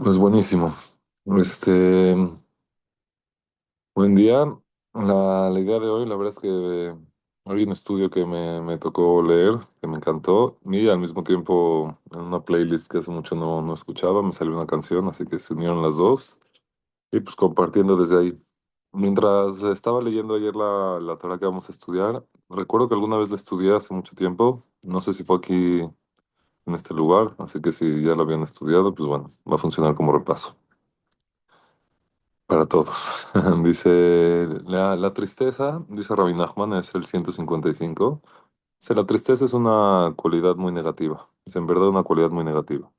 Es buenísimo. Este, Buen día. La idea de hoy, la verdad es que hay un estudio que me tocó leer, que me encantó, y al mismo tiempo en una playlist que hace mucho no escuchaba, me salió una canción, así que se unieron las dos, y pues compartiendo desde ahí. Mientras estaba leyendo ayer la Torah que vamos a estudiar, recuerdo que alguna vez la estudié hace mucho tiempo, no sé si fue aquí en este lugar, así que si ya lo habían estudiado, pues bueno, va a funcionar como repaso. Para todos. Dice, la tristeza, dice Rabbi Nachman, es el 155. Dice, la tristeza es una cualidad muy negativa. Es en verdad una cualidad muy negativa.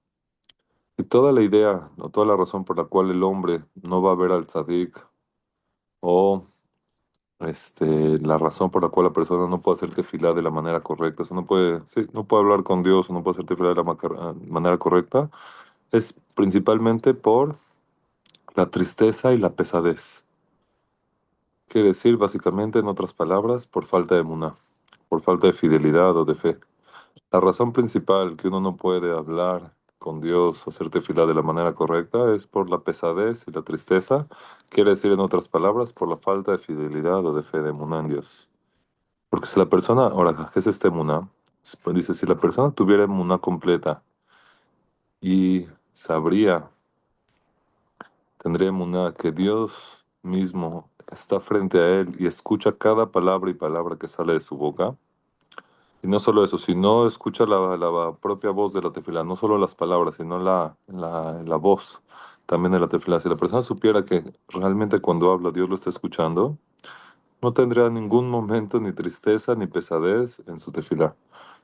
Y toda la idea o toda la razón por la cual el hombre no va a ver al tzadik o la razón por la cual la persona no puede hacer tefilá de la manera correcta, o sea, no puede, sí, no puede hablar con Dios o no puede hacer tefilá de la manera correcta, es principalmente por la tristeza y la pesadez. Quiere decir, básicamente, en otras palabras, por falta de emuná, por falta de fidelidad o de fe. La razón principal que uno no puede hablar con Dios o hacer tefilá de la manera correcta es por la pesadez y la tristeza. Quiere decir, en otras palabras, por la falta de fidelidad o de fe de emuná en Dios. Porque si la persona, ahora, ¿qué es este emuná? Dice, si la persona tuviera emuná completa y sabría, tendría emuná que Dios mismo está frente a él y escucha cada palabra y palabra que sale de su boca. Y no solo eso, sino escucha la propia voz de la tefilá, no solo las palabras, sino la voz también de la tefilá. Si la persona supiera que realmente cuando habla Dios lo está escuchando, no tendría ningún momento ni tristeza ni pesadez en su tefilá.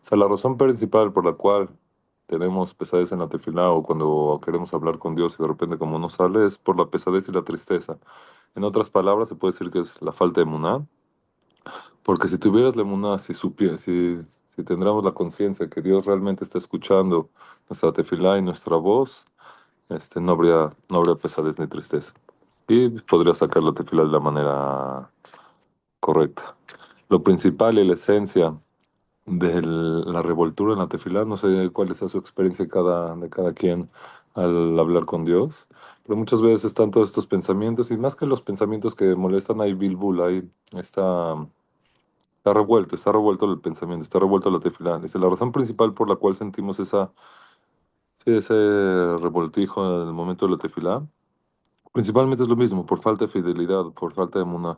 O sea, la razón principal por la cual tenemos pesadez en la tefilá o cuando queremos hablar con Dios y de repente como no sale es por la pesadez y la tristeza. En otras palabras, se puede decir que es la falta de emuná, porque si tuvieras la emuná, si tendríamos la conciencia que Dios realmente está escuchando nuestra tefilá y nuestra voz, no habría pesadez ni tristeza. Y podría sacar la tefilá de la manera correcta. Lo principal y la esencia de la revoltura en la tefilá, no sé cuál es su experiencia de cada quien al hablar con Dios, pero muchas veces están todos estos pensamientos, y más que los pensamientos que molestan, hay bilbul, hay esta. Está revuelto el pensamiento, está revuelto la tefilá. Dice, la razón principal por la cual sentimos sí, ese revoltijo en el momento de la tefilá, principalmente es lo mismo, por falta de fidelidad, por falta de emuná.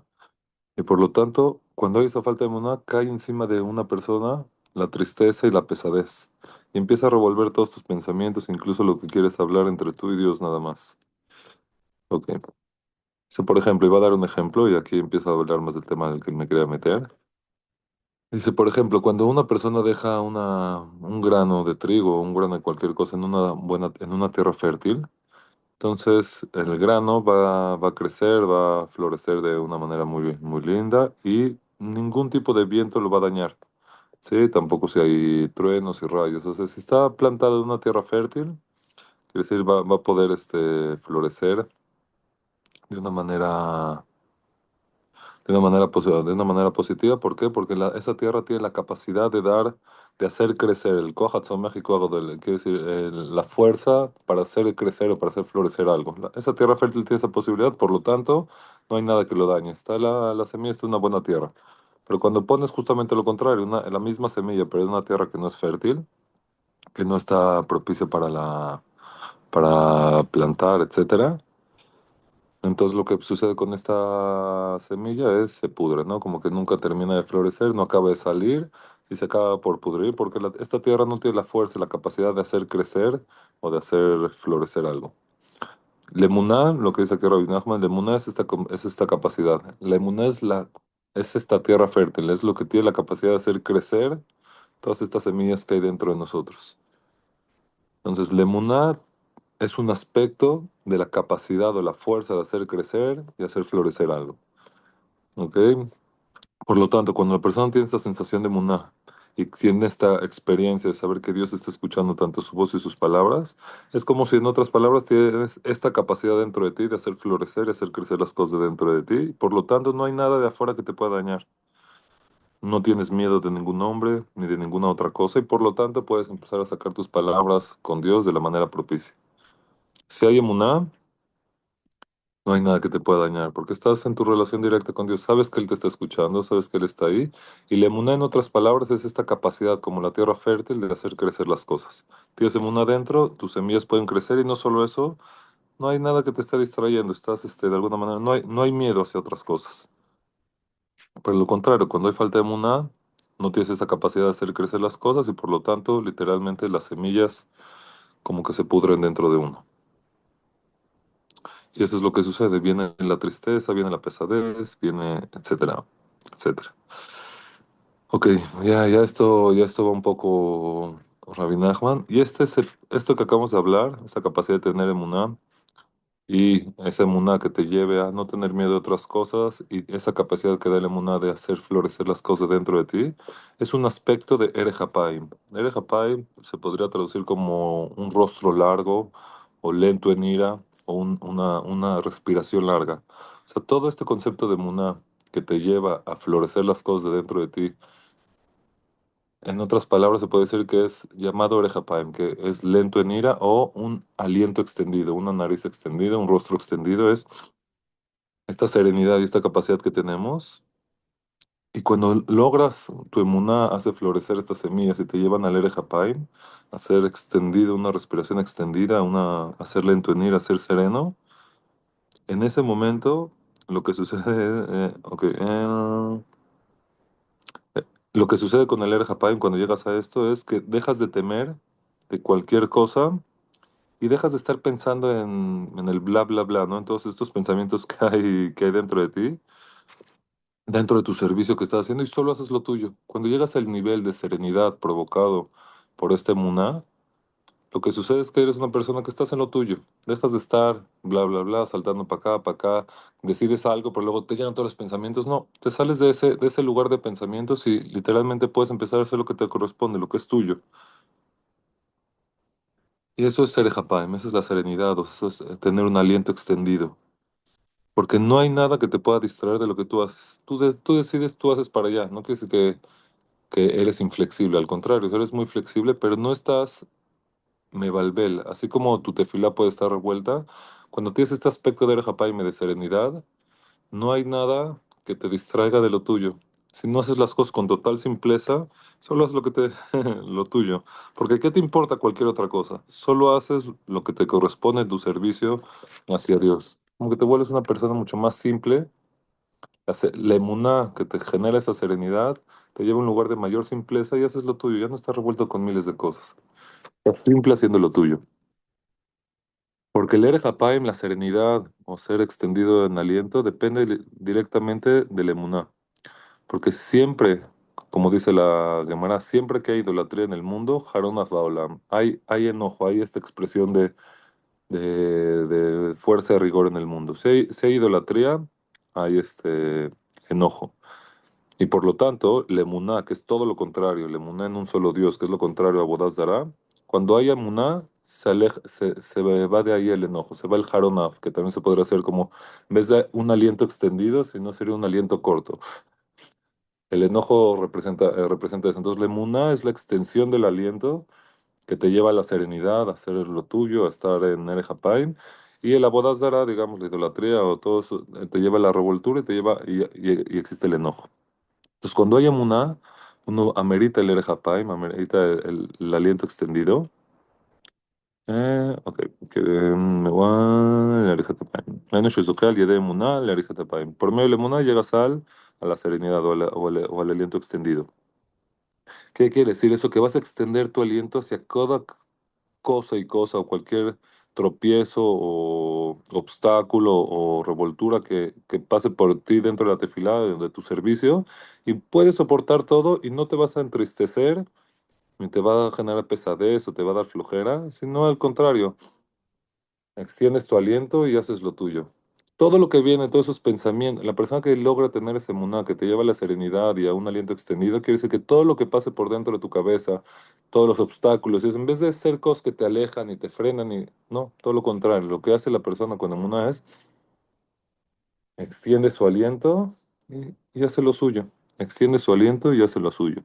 Y por lo tanto, cuando hay esa falta de emuná, cae encima de una persona la tristeza y la pesadez. Y empieza a revolver todos tus pensamientos, incluso lo que quieres hablar entre tú y Dios nada más. Ok. Por ejemplo, iba a dar un ejemplo y aquí empiezo a hablar más del tema en el que me quería meter. Dice, por ejemplo, cuando una persona deja un grano de trigo o un grano de cualquier cosa en una tierra fértil, entonces el grano va a crecer, va a florecer de una manera muy, muy linda y ningún tipo de viento lo va a dañar. Sí, tampoco si hay truenos y rayos. O sea, si está plantado en una tierra fértil, quiere decir, va a poder florecer de una manera de una manera positiva. ¿Por qué? Porque esa tierra tiene la capacidad de hacer crecer el Kohat México, quiere decir, la fuerza para hacer crecer o para hacer florecer algo. Esa tierra fértil tiene esa posibilidad, por lo tanto, no hay nada que lo dañe. La semilla está en una buena tierra. Pero cuando pones justamente lo contrario, la misma semilla, pero en una tierra que no es fértil, que no está propicia para plantar, etcétera, entonces lo que sucede con esta semilla se pudre, ¿no? Como que nunca termina de florecer, no acaba de salir y se acaba por pudrir porque esta tierra no tiene la fuerza y la capacidad de hacer crecer o de hacer florecer algo. Lemuná, lo que dice aquí Rabbi Nachman, Lemuná es esta capacidad. La emuná es esta tierra fértil, es lo que tiene la capacidad de hacer crecer todas estas semillas que hay dentro de nosotros. Entonces, Lemuná es un aspecto de la capacidad o la fuerza de hacer crecer y hacer florecer algo. ¿Ok? Por lo tanto, cuando la persona tiene esta sensación de muná y tiene esta experiencia de saber que Dios está escuchando tanto su voz y sus palabras, es como si en otras palabras tienes esta capacidad dentro de ti de hacer florecer y hacer crecer las cosas dentro de ti. Por lo tanto, no hay nada de afuera que te pueda dañar. No tienes miedo de ningún hombre ni de ninguna otra cosa y por lo tanto puedes empezar a sacar tus palabras con Dios de la manera propicia. Si hay emuná, no hay nada que te pueda dañar, porque estás en tu relación directa con Dios, sabes que Él te está escuchando, sabes que Él está ahí, y la emuná, en otras palabras, es esta capacidad, como la tierra fértil, de hacer crecer las cosas. Tienes emuná dentro, tus semillas pueden crecer, y no solo eso, no hay nada que te esté distrayendo, estás, de alguna manera, no hay miedo hacia otras cosas. Por lo contrario, cuando hay falta de emuná, no tienes esa capacidad de hacer crecer las cosas, y por lo tanto, literalmente, las semillas como que se pudren dentro de uno. Y eso es lo que sucede. Viene la tristeza, viene la pesadez, viene, etcétera, etcétera. Ok, ya esto va un poco Rabbi Nachman. Y esto que acabamos de hablar, esta capacidad de tener emuná, y esa emuná que te lleve a no tener miedo de otras cosas, y esa capacidad que da la emuná de hacer florecer las cosas dentro de ti, es un aspecto de Ere Hapaim. Ere Hapaim se podría traducir como un rostro largo o lento en ira o una respiración larga. O sea, todo este concepto de emuná que te lleva a florecer las cosas de dentro de ti, en otras palabras se puede decir que es llamado Ere Hapaim, que es lento en ira o un aliento extendido, una nariz extendida, un rostro extendido, es esta serenidad y esta capacidad que tenemos. Y cuando logras, tu emuná hace florecer estas semillas y te llevan al Ere Hapaim, a ser extendido, una respiración extendida, a ser lento en ir, a ser sereno. En ese momento, lo que sucede, lo que sucede con el Ere Hapaim cuando llegas a esto es que dejas de temer de cualquier cosa y dejas de estar pensando en el bla, bla, bla, ¿no? En todos estos pensamientos que hay dentro de ti, dentro de tu servicio que estás haciendo, y solo haces lo tuyo. Cuando llegas al nivel de serenidad provocado por este muná, lo que sucede es que eres una persona que estás en lo tuyo. Dejas de estar bla, bla, bla, saltando para acá, decides algo, pero luego te llenan todos los pensamientos. No, te sales de ese lugar de pensamientos y literalmente puedes empezar a hacer lo que te corresponde, lo que es tuyo. Y eso es ser Hapaim, esa es la serenidad, o eso es tener un aliento extendido. Porque no hay nada que te pueda distraer de lo que tú haces. Tú decides, tú haces para allá. No quiere decir que eres inflexible, al contrario, eres muy flexible, pero no estás mevalbel. Así como tu tefilá puede estar revuelta, cuando tienes este aspecto de Erejapaime, de serenidad, no hay nada que te distraiga de lo tuyo. Si no haces las cosas con total simpleza, solo haz lo tuyo. Porque ¿qué te importa cualquier otra cosa? Solo haces lo que te corresponde en tu servicio hacia Dios. Como que te vuelves una persona mucho más simple. La emuná que te genera esa serenidad te lleva a un lugar de mayor simpleza y haces lo tuyo. Ya no estás revuelto con miles de cosas. Estás simple haciendo lo tuyo. Porque el Ere Hapaim, la serenidad o ser extendido en aliento, depende directamente del emuná. Porque siempre, como dice la Gemara, siempre que hay idolatría en el mundo, Harón Baolam, hay enojo, hay esta expresión de fuerza de rigor en el mundo. Si hay idolatría, hay enojo. Y por lo tanto, la emuná, que es todo lo contrario, la emuná en un solo Dios, que es lo contrario a Bodaz Dara, cuando hay emuná, se va de ahí el enojo, se va el haronaf, que también se podría hacer como, en vez de un aliento extendido, sino sería un aliento corto. El enojo representa eso. Entonces, la emuná es la extensión del aliento que te lleva a la serenidad, a hacer lo tuyo, a estar en Ere Hapaim. Y el Abodaz Dara, digamos, la idolatría o todo eso, te lleva a la revoltura y te lleva, y existe el enojo. Entonces, cuando hay emuná, uno amerita el Erejapaim, amerita el aliento extendido. Ok, que me voy el Erejapaim. Ainu Shizuke al Yede emuná, el Erejapaim. Por medio de la emuná llegas a la serenidad o al aliento extendido. ¿Qué quiere decir eso? Que vas a extender tu aliento hacia cada cosa y cosa o cualquier tropiezo o obstáculo o revoltura que pase por ti dentro de la tefilá, de tu servicio, y puedes soportar todo y no te vas a entristecer, ni te va a generar pesadez o te va a dar flojera, sino al contrario, extiendes tu aliento y haces lo tuyo. Todo lo que viene, todos esos pensamientos, la persona que logra tener ese muná, que te lleva a la serenidad y a un aliento extendido, quiere decir que todo lo que pase por dentro de tu cabeza, todos los obstáculos, en vez de ser cosas que te alejan y te frenan, no, todo lo contrario, lo que hace la persona con el muná es extiende su aliento y hace lo suyo. Extiende su aliento y hace lo suyo.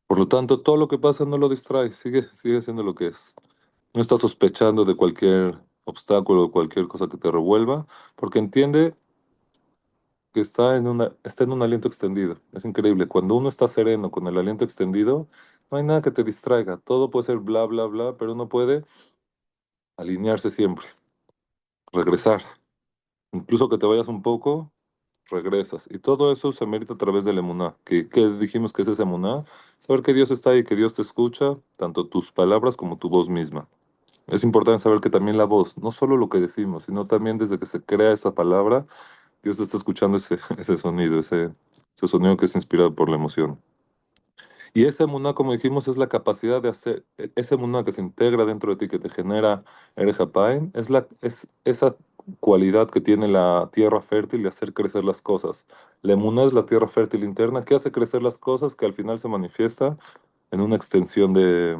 Por lo tanto, todo lo que pasa no lo distrae, sigue siendo lo que es. No está sospechando de cualquier obstáculo o cualquier cosa que te revuelva, porque entiende que está en un aliento extendido. Es increíble. Cuando uno está sereno con el aliento extendido, no hay nada que te distraiga. Todo puede ser bla, bla, bla, pero uno puede alinearse siempre, regresar. Incluso que te vayas un poco, regresas. Y todo eso se merita a través del emuná. ¿Qué dijimos que es ese emuná? Saber que Dios está ahí, que Dios te escucha, tanto tus palabras como tu voz misma. Es importante saber que también la voz, no solo lo que decimos, sino también desde que se crea esa palabra, Dios está escuchando ese sonido, ese sonido que es inspirado por la emoción. Y ese emuná, como dijimos, es la capacidad de hacer, ese emuná que se integra dentro de ti, que te genera Erej Hapaim, es esa cualidad que tiene la tierra fértil de hacer crecer las cosas. La emuná es la tierra fértil interna que hace crecer las cosas, que al final se manifiesta en una extensión de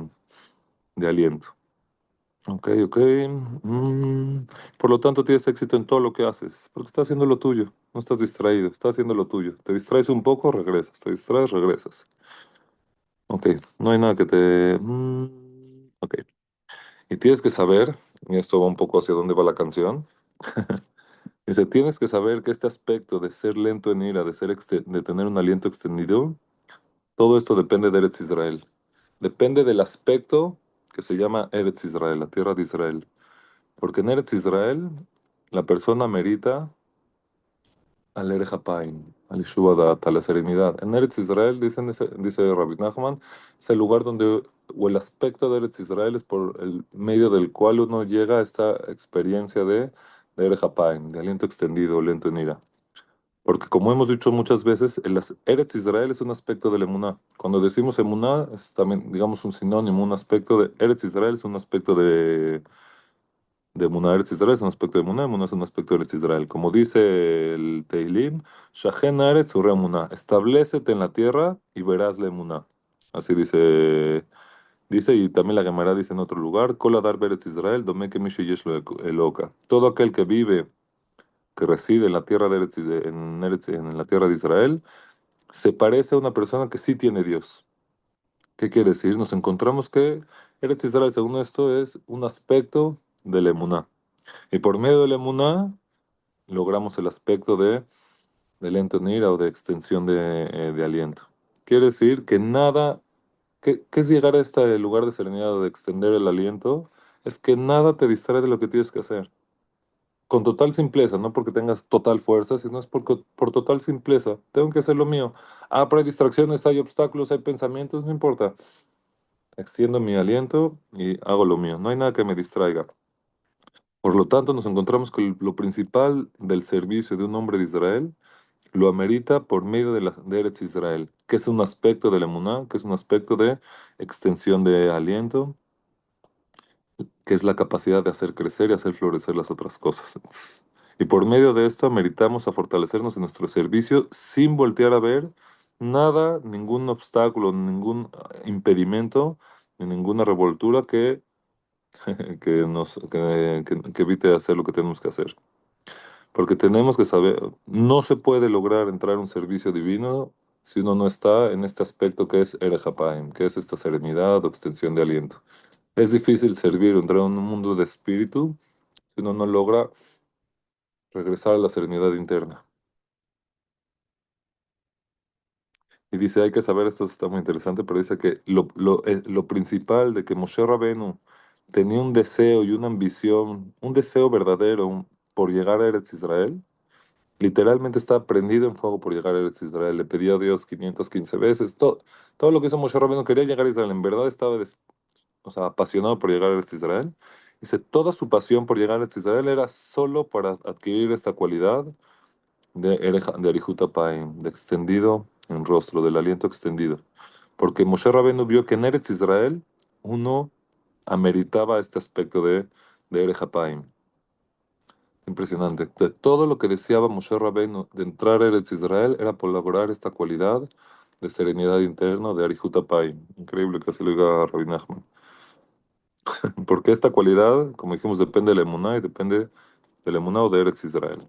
aliento. Ok, ok. mm, Por lo tanto, tienes éxito en todo lo que haces, porque estás haciendo lo tuyo, no estás distraído, estás haciendo lo tuyo. Te distraes un poco, regresas, te distraes, regresas. Ok, no hay nada que Ok, y tienes que saber, y esto va un poco hacia dónde va la canción, dice, tienes que saber que este aspecto de ser lento en ira, de tener un aliento extendido, todo esto depende de Eretz Israel. Depende del aspecto que se llama Eretz Israel, la tierra de Israel. Porque en Eretz Israel la persona merita al Erech Hapaim, al Yeshuva Da'at, a la serenidad. En Eretz Israel, dice Rabbi Nachman, es el lugar donde, o el aspecto de Eretz Israel es por el medio del cual uno llega a esta experiencia de Erech Hapaim, de aliento extendido, lento en ira. Porque como hemos dicho muchas veces, Eretz Israel es un aspecto de la emuná. Cuando decimos emuná, es también, digamos, un sinónimo, un aspecto de Eretz Israel, es un aspecto de Emuná Eretz Israel, es un aspecto de Emuná es un aspecto de Eretz Israel. Como dice el Teilim, Shachen Eretz Ure Emuná, establécete en la tierra y verás la Emuná. Así dice, y también la Gemara dice en otro lugar, Kol Adar Beretz Israel, Dome que Mishu Yesh Lo Eloka. Todo aquel que vive, que reside en la tierra en la tierra de Israel, se parece a una persona que sí tiene Dios. ¿Qué quiere decir? Nos encontramos que Eretz Israel, según esto, es un aspecto de la Emuná. Y por medio de la emuná logramos el aspecto de lento en ira o de extensión de aliento. Quiere decir que nada, ¿qué es llegar a este lugar de serenidad o de extender el aliento? Es que nada te distrae de lo que tienes que hacer. Con total simpleza, no porque tengas total fuerza, sino es por total simpleza. Tengo que hacer lo mío. Ah, pero hay distracciones, hay obstáculos, hay pensamientos, no importa. Extiendo mi aliento y hago lo mío. No hay nada que me distraiga. Por lo tanto, nos encontramos que lo principal del servicio de un hombre de Israel lo amerita por medio de Eretz Israel, que es un aspecto de la emuná, que es un aspecto de extensión de aliento, que es la capacidad de hacer crecer y hacer florecer las otras cosas. Y por medio de esto ameritamos a fortalecernos en nuestro servicio sin voltear a ver nada, ningún obstáculo, ningún impedimento, ni ninguna revoltura que evite hacer lo que tenemos que hacer. Porque tenemos que saber, no se puede lograr entrar a un servicio divino si uno no está en este aspecto que es Erech Hapaim, que es esta serenidad o extensión de aliento. Es difícil servir o entrar en un mundo de espíritu si uno no logra regresar a la serenidad interna. Y dice, hay que saber, esto está muy interesante, pero dice que lo principal de que Moshe Rabenu tenía un deseo y una ambición, un deseo verdadero por llegar a Eretz Israel. Literalmente está prendido en fuego por llegar a Eretz Israel. Le pedía a Dios 515 veces. Todo lo que hizo Moshe Rabbeinu quería llegar a Israel. En verdad estaba o sea, apasionado por llegar a Eretz Israel. Dice, toda su pasión por llegar a Eretz Israel era solo para adquirir esta cualidad de Arihut Apayim, de extendido en rostro, del aliento extendido. Porque Moshe Rabbeinu vio que en Eretz Israel uno ameritaba este aspecto de Erech Hapaim. Impresionante. De todo lo que deseaba Moshe Rabbeinu de entrar a Eretz Israel era por lograr esta cualidad de serenidad interna de Arihut Apayim. Increíble que así lo diga Rabbi Nachman. Porque esta cualidad, como dijimos, depende de la emuná y depende de la emuná o de Eretz Israel.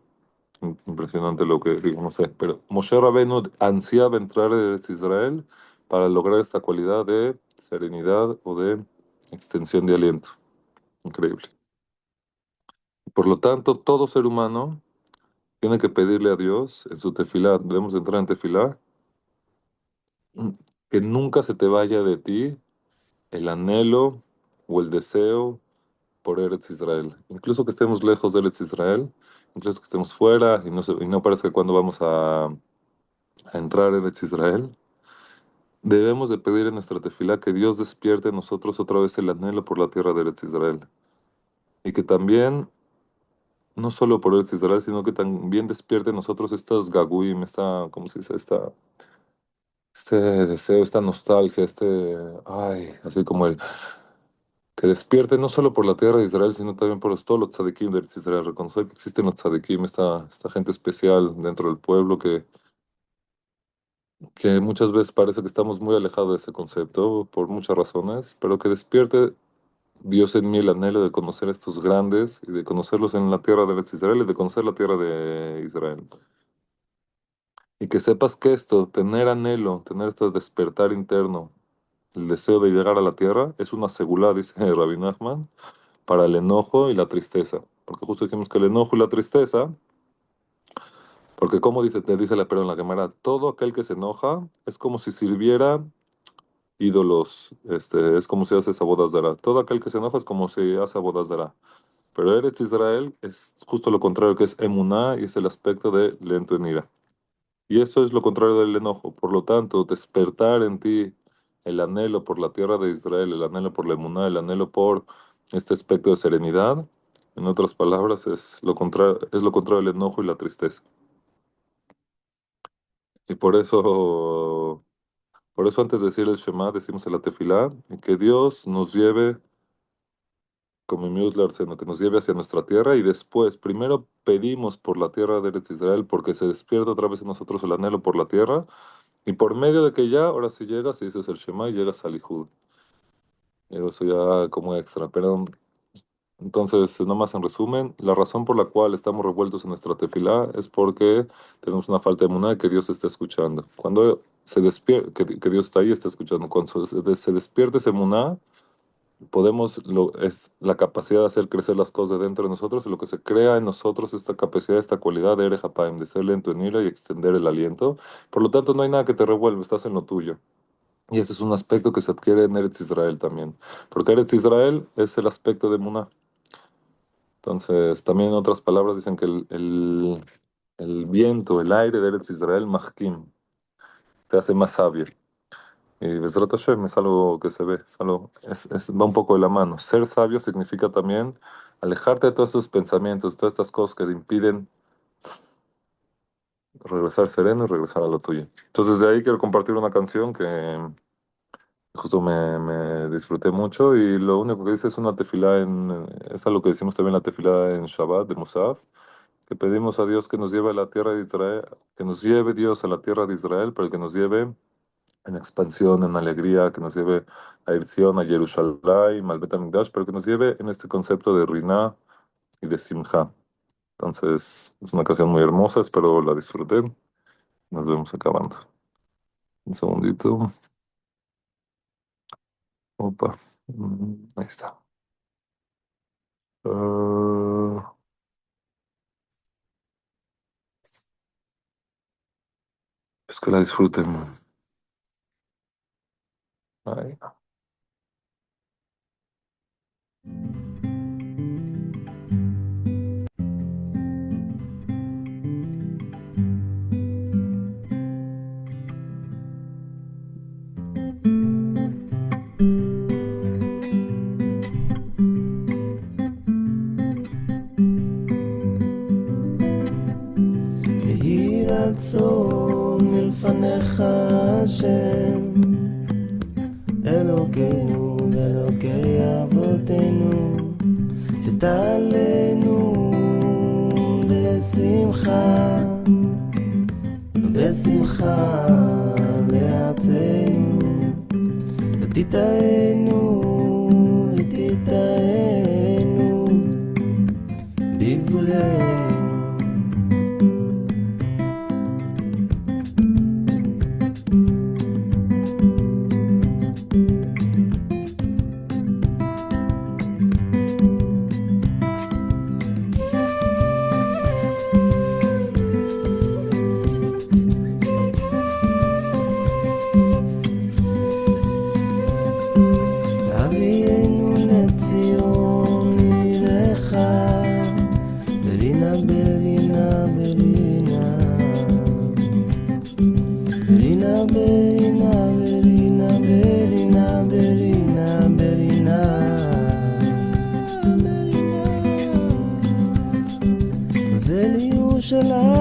Impresionante lo que digo, no sé. Pero Moshe Rabbeinu ansiaba entrar a Eretz Israel para lograr esta cualidad de serenidad o de extensión de aliento. Increíble. Por lo tanto, todo ser humano tiene que pedirle a Dios en su tefilá, debemos entrar en tefilá, mm, que nunca se te vaya de ti el anhelo o el deseo por Eretz Israel. Incluso que estemos lejos de Eretz Israel, incluso que estemos fuera y no parezca cuando vamos a entrar en Eretz Israel, debemos de pedir en nuestra tefilá que Dios despierte en nosotros otra vez el anhelo por la tierra de Eretz Israel. Y que también, no solo por Eretz Israel, sino que también despierte en nosotros estas gaguim, ¿cómo se dice? Este deseo, esta nostalgia, así como el que despierte no solo por la tierra de Israel, sino también por todos los tzadikim de Eretz Israel. Reconocer que existen los tzadikim, esta gente especial dentro del pueblo que muchas veces parece que estamos muy alejados de ese concepto por muchas razones, pero que despierte Dios en mí el anhelo de conocer a estos grandes y de conocerlos en la tierra de Eretz Israel y de conocer la tierra de Israel. Y que sepas que esto, tener anhelo, tener este despertar interno, el deseo de llegar a la tierra, es una segulá, dice Rabbi Nachman, para el enojo y la tristeza. Porque justo dijimos que el enojo y la tristeza, porque como dice, te dice la pero en la Gemara, todo aquel que se enoja es como si sirviera ídolos, es como si hace Abodazara. Todo aquel que se enoja es como si hace Abodazara. Pero Eretz Israel es justo lo contrario, que es emuná y es el aspecto de lento en ira. Y eso es lo contrario del enojo. Por lo tanto, despertar en ti el anhelo por la tierra de Israel, el anhelo por la emuná, el anhelo por este aspecto de serenidad, en otras palabras, es lo contrario del enojo y la tristeza. Y por eso antes de decir el Shema, decimos el Tefilá, y que Dios nos lleve como Miut Larceno, que nos lleve hacia nuestra tierra y después, primero pedimos por la tierra de Eretz Israel porque se despierta otra vez en nosotros el anhelo por la tierra y por medio de que ya, ahora sí llegas y dices el Shema y llegas al Ijud. Y eso ya como extra, pero entonces, nomás en resumen, la razón por la cual estamos revueltos en nuestra tefilá es porque tenemos una falta de emuná que Dios está escuchando. Cuando se despierta, que Dios está ahí, está escuchando. Cuando se despierta ese emuná, es la capacidad de hacer crecer las cosas de dentro de nosotros y lo que se crea en nosotros, esta capacidad, esta cualidad de Ere Hapaim, de ser lento en ira y extender el aliento. Por lo tanto, no hay nada que te revuelva, estás en lo tuyo. Y ese es un aspecto que se adquiere en Eretz Israel también. Porque Eretz Israel es el aspecto de Muná. Entonces, también en otras palabras dicen que el viento, el aire de Eretz Israel, Mahkim, te hace más sabio. Y Bezrat Hashem es algo que se ve, va un poco de la mano. Ser sabio significa también alejarte de todos estos pensamientos, todas estas cosas que te impiden regresar sereno y regresar a lo tuyo. Entonces, de ahí quiero compartir una canción que justo me disfruté mucho y lo único que dice es una tefilá es algo que decimos también la tefilá en Shabbat de Musaf, que pedimos a Dios que nos lleve a la tierra de Israel, que nos lleve Dios a la tierra de Israel, pero que nos lleve en expansión, en alegría, que nos lleve a Irción, a Jerusalén, al Bet HaMikdash, pero que nos lleve en este concepto de Riná y de Simcha. Entonces, es una canción muy hermosa, espero la disfruten. Nos vemos acabando. Un segundito. Opa. Ahí está. Ah, es que la disfruten. Ahí. יהי רצון מלפניך השם, אלוקינו ואלוקי אבותינו, שתעלנו בשמחה, בשמחה לארצנו, ותיטענו ותיטענו בגבולנו.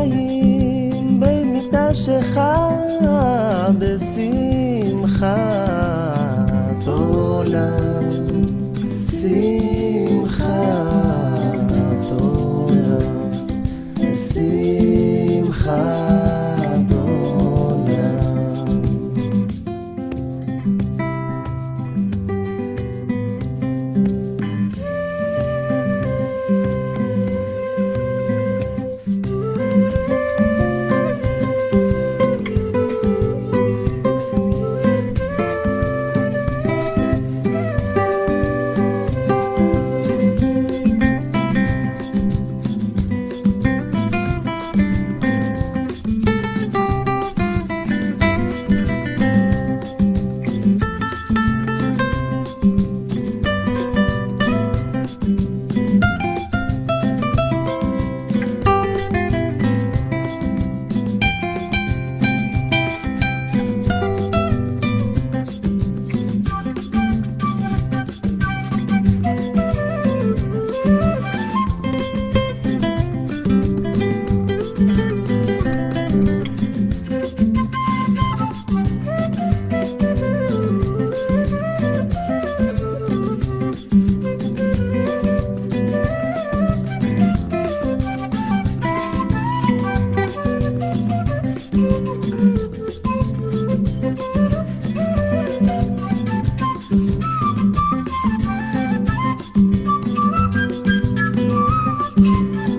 ירושלים במקדשך בשמחת עולם, שמחת עולם, שמחת עולם.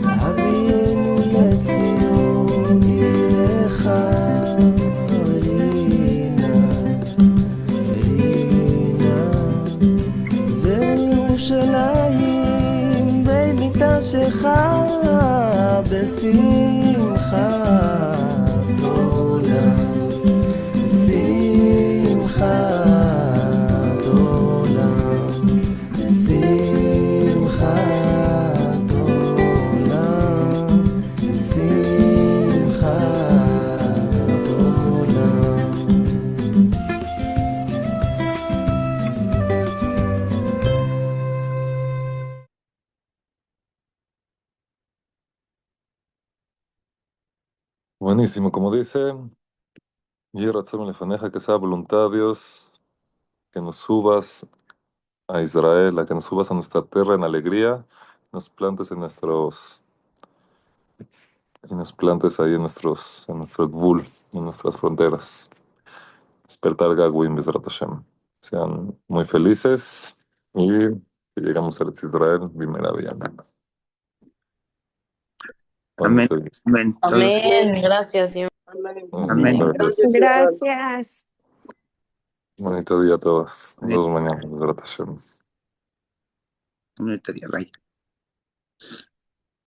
אבינו לציון עירך רינה, רינה, וירושלים במקדשך בשמחת עולם, שמחת עולם, שמחת עולם, שמחת עולם. Buenísimo, como dice, y razón lefaneja, que sea voluntad de Dios, que nos subas a Israel, a que nos subas a nuestra tierra en alegría, nos plantes y nos plantes ahí en nuestro Gvul, en nuestras fronteras. Despertar Gagwin, Bezrat Hashem. Sean muy felices y que llegamos a Eretz Israel, primera vía. Amén, Bonito día. amén. Todos, Amén, gracias, Señor. amén. Gracias. Gracias. Bonito día a todos. Nos Amén. vemos mañana, Bezrat Hashem. Bonito día, bye.